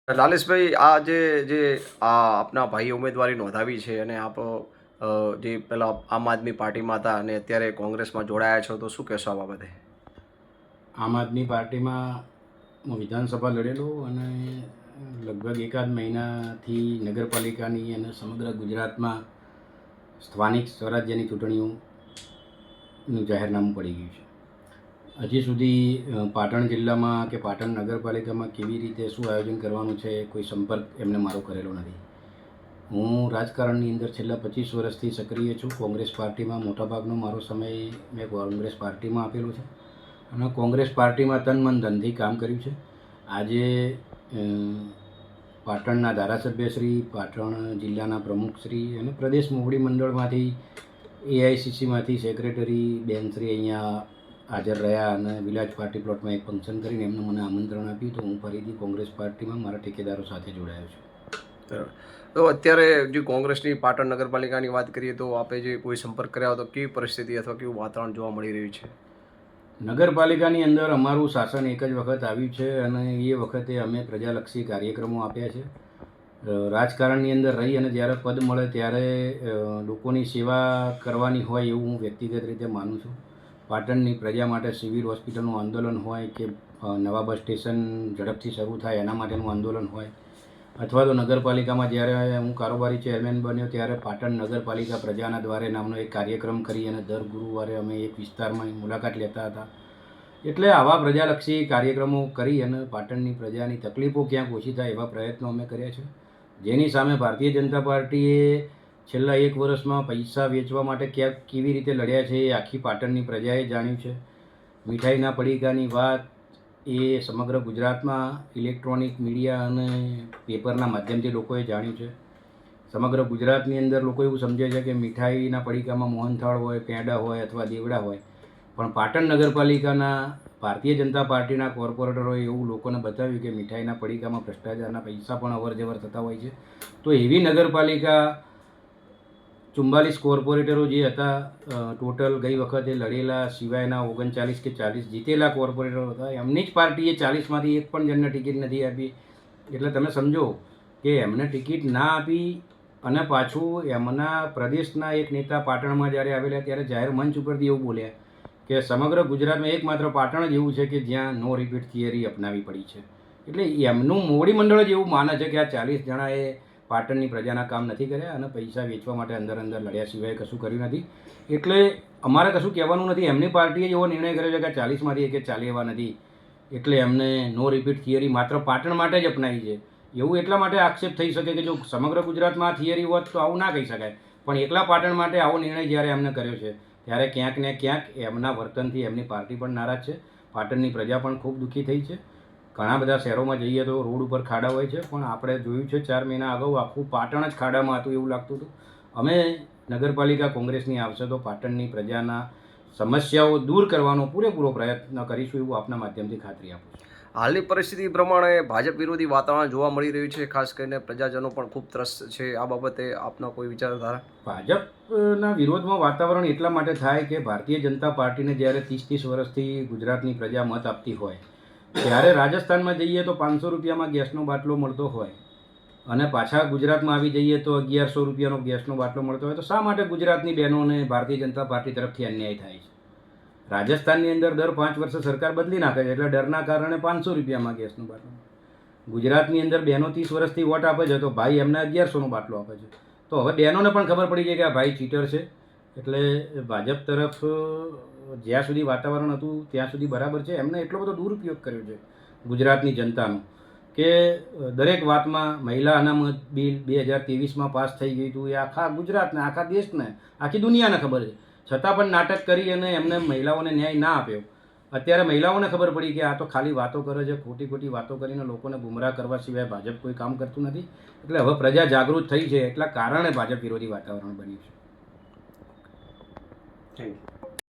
લાલેશભાઈ, આ જે આપના ભાઈ ઉમેદવારી નોંધાવી છે અને આપ જે પેલા આમ આદમી પાર્ટીમાં હતા અને અત્યારે કોંગ્રેસમાં જોડાયા છો, તો શું કહેશો આ બાબતે? આમ આદમી પાર્ટીમાં હું વિધાનસભા લડેલો અને લગભગ એકાદ મહિનાથી નગરપાલિકાની અને સમગ્ર ગુજરાતમાં સ્થાનિક સ્વરાજ્યની ચૂંટણીઓનું જાહેરનામું પડી ગયું છે. હજી સુધી પાટણ જિલ્લામાં કે પાટણ નગરપાલિકામાં કેવી રીતે શું આયોજન કરવાનું છે કોઈ સંપર્ક એમને મારો કરેલો નથી. હું રાજકારણની અંદર છેલ્લા 25 વર્ષથી સક્રિય છું. કોંગ્રેસ પાર્ટીમાં મોટાભાગનો મારો સમય મેં કોંગ્રેસ પાર્ટીમાં આપેલો છે અને કોંગ્રેસ પાર્ટીમાં તન મન ધનથી કામ કર્યું છે. આજે પાટણના ધારાસભ્યશ્રી, પાટણ જિલ્લાના પ્રમુખશ્રી અને પ્રદેશ મોવડી મંડળમાંથી એઆઈસીસીમાંથી સેક્રેટરી બેનશ્રી અહીંયા હાજર રહ્યા અને વિલાજ પાર્ટી પ્લોટમાં એક ફંક્શન કરીને એમને મને આમંત્રણ આપ્યું, તો હું ફરીથી કોંગ્રેસ પાર્ટીમાં મારા ઠેકેદારો સાથે જોડાયો છું. બરાબર. તો અત્યારે જે કોંગ્રેસની પાટણ નગરપાલિકાની વાત કરીએ તો આપે જે કોઈ સંપર્ક કર્યા હોય તો કેવી પરિસ્થિતિ અથવા કેવું વાતાવરણ જોવા મળી રહ્યું છે? નગરપાલિકાની અંદર અમારું શાસન એક જ વખત આવ્યું છે અને એ વખતે અમે પ્રજાલક્ષી કાર્યક્રમો આપ્યા છે. રાજકારણની અંદર રહી અને જ્યારે પદ મળે ત્યારે લોકોની સેવા કરવાની હોય એવું હું વ્યક્તિગત રીતે માનું છું. પાટણની પ્રજા માટે સિવિલ હોસ્પિટલનું આંદોલન હોય કે નવા બસ સ્ટેશન ઝડપથી શરૂ થાય એના માટેનું આંદોલન હોય, અથવા તો નગરપાલિકામાં જ્યારે હું કારોબારી ચેરમેન બન્યો ત્યારે પાટણ નગરપાલિકા પ્રજાના દ્વારે નામનો એક કાર્યક્રમ કરી અને દર ગુરુવારે અમે એક વિસ્તારમાં મુલાકાત લેતા હતા. એટલે આવા પ્રજાલક્ષી કાર્યક્રમો કરી અને પાટણની પ્રજાની તકલીફો ક્યાંક ઓછી થાય એવા પ્રયત્નો અમે કર્યા છે. જેની સામે ભારતીય જનતા પાર્ટીએ છેલ્લા 1 વર્ષમાં પૈસા વેચવા માટે ક્યાંક કેવી રીતે લડ્યા છે એ આખી પાટણની પ્રજાએ જાણ્યું છે. મીઠાઈના પડીકાની વાત એ સમગ્ર ગુજરાતમાં ઇલેક્ટ્રોનિક મીડિયા અને પેપરના માધ્યમથી લોકોએ જાણ્યું છે. સમગ્ર ગુજરાતની અંદર લોકો એવું સમજે છે કે મીઠાઈના પડીકામાં મોહનથાળ હોય, પેંડા હોય અથવા દેવડા હોય, પણ પાટણ નગરપાલિકાના ભારતીય જનતા પાર્ટીના કોર્પોરેટરોએ એવું લોકોને બતાવ્યું કે મીઠાઈના પડીકામાં ભ્રષ્ટાચારના પૈસા પણ અવરજવર થતા હોય છે. તો એવી નગરપાલિકા 44 કોર્પોરેટરો જે હતા ટોટલ ગઈ વખતે લડેલા સિવાયના 39 કે 40 જીતેલા કોર્પોરેટરો હતા, એમની જ પાર્ટીએ 40માંથી એક પણ જણને ટિકિટ નથી આપી. એટલે તમે સમજો કે એમને ટિકિટ ના આપી અને પાછું એમના પ્રદેશના એક નેતા પાટણમાં જ્યારે આવેલા ત્યારે જાહેર મંચ ઉપરથી એવું બોલ્યા કે સમગ્ર ગુજરાતમાં એકમાત્ર પાટણ જ એવું છે કે જ્યાં નો રિપીટ થિયરી અપનાવી પડી છે. એટલે એમનું મોવડી મંડળ જ એવું માને છે કે આ 40 જણાએ પાટણની પ્રજાના કામ નથી કર્યા અને પૈસા વેચવા માટે અંદર લડ્યા સિવાય કશું કર્યું નથી. એટલે અમારે કશું કહેવાનું નથી. એમની પાર્ટીએ એવો નિર્ણય કર્યો છે કે 40માંથી એક ચાલે એવા નથી, એટલે એમને નો રિપીટ થિયરી માત્ર પાટણ માટે જ અપનાવી છે. એવું એટલા માટે આક્ષેપ થઈ શકે કે જો સમગ્ર ગુજરાતમાં આ થિયરી હોત તો આવું ના કહી શકાય, પણ એકલા પાટણ માટે આવો નિર્ણય જ્યારે એમને કર્યો છે ત્યારે ક્યાંક ને ક્યાંક એમના વર્તનથી એમની પાર્ટી પણ નારાજ છે. પાટણની પ્રજા પણ ખૂબ દુઃખી થઈ છે. ઘણા બધા શહેરોમાં જઈએ તો રોડ ઉપર ખાડા હોય છે, પણ આપણે જોયું છે 4 મહિના અગાઉ આખું પાટણ જ ખાડામાં હતું એવું લાગતું હતું. અમે નગરપાલિકા કોંગ્રેસની આવશે તો પાટણની પ્રજાના સમસ્યાઓ દૂર કરવાનો પૂરેપૂરો પ્રયત્ન કરીશું એવું આપના માધ્યમથી ખાતરી આપું છું. હાલની પરિસ્થિતિ પ્રમાણે ભાજપ વિરોધી વાતાવરણ જોવા મળી રહ્યું છે, ખાસ કરીને પ્રજાજનો પણ ખૂબ ત્રસ્ત છે. આ બાબતે આપનો કોઈ વિચારધારા? ભાજપના વિરોધમાં વાતાવરણ એટલા માટે થાય કે ભારતીય જનતા પાર્ટીને જ્યારે 30 વર્ષથી ગુજરાતની પ્રજા મત આપતી હોય ત્યારે રાજસ્થાનમાં જઈએ તો 500 રૂપિયામાં ગેસનો બાટલો મળતો હોય અને પાછા ગુજરાતમાં આવી જઈએ તો 1100 રૂપિયાનો ગેસનો બાટલો મળતો હોય, તો શા માટે ગુજરાતની બહેનોને ભારતીય જનતા પાર્ટી તરફથી અન્યાય થાય છે? રાજસ્થાનની અંદર દર 5 વર્ષે સરકાર બદલી નાખે છે એટલે ડરના કારણે 500 રૂપિયામાં ગેસનો બાટલો. ગુજરાતની અંદર બહેનો 30 વર્ષથી વોટ આપે છે તો ભાઈ એમને 1100નો બાટલો આપે છે. તો હવે બહેનોને પણ ખબર પડી છે કે આ ભાઈ ચીટર છે. એટલે ભાજપ તરફ જ્યાં સુધી વાતાવરણ હતું ત્યાં સુધી બરાબર છે. એમને એટલો બધો દુરુપયોગ કર્યો છે ગુજરાતની જનતાનો કે દરેક વાતમાં મહિલા અનામત બિલ 2023માં પાસ થઈ ગયું હતું. એ આખા ગુજરાતને, આખા દેશને, આખી દુનિયાને ખબર છે, છતાં પણ નાટક કરી અને એમને મહિલાઓને ન્યાય ના આપ્યો. અત્યારે મહિલાઓને ખબર પડી કે આ તો ખાલી વાતો કરે છે, ખોટી ખોટી વાતો કરીને લોકોને ગુમરાહ કરવા સિવાય ભાજપ કોઈ કામ કરતું નથી. એટલે હવે પ્રજા જાગૃત થઈ છે, એટલા કારણે ભાજપ વિરોધી વાતાવરણ બન્યું છે. Thank you.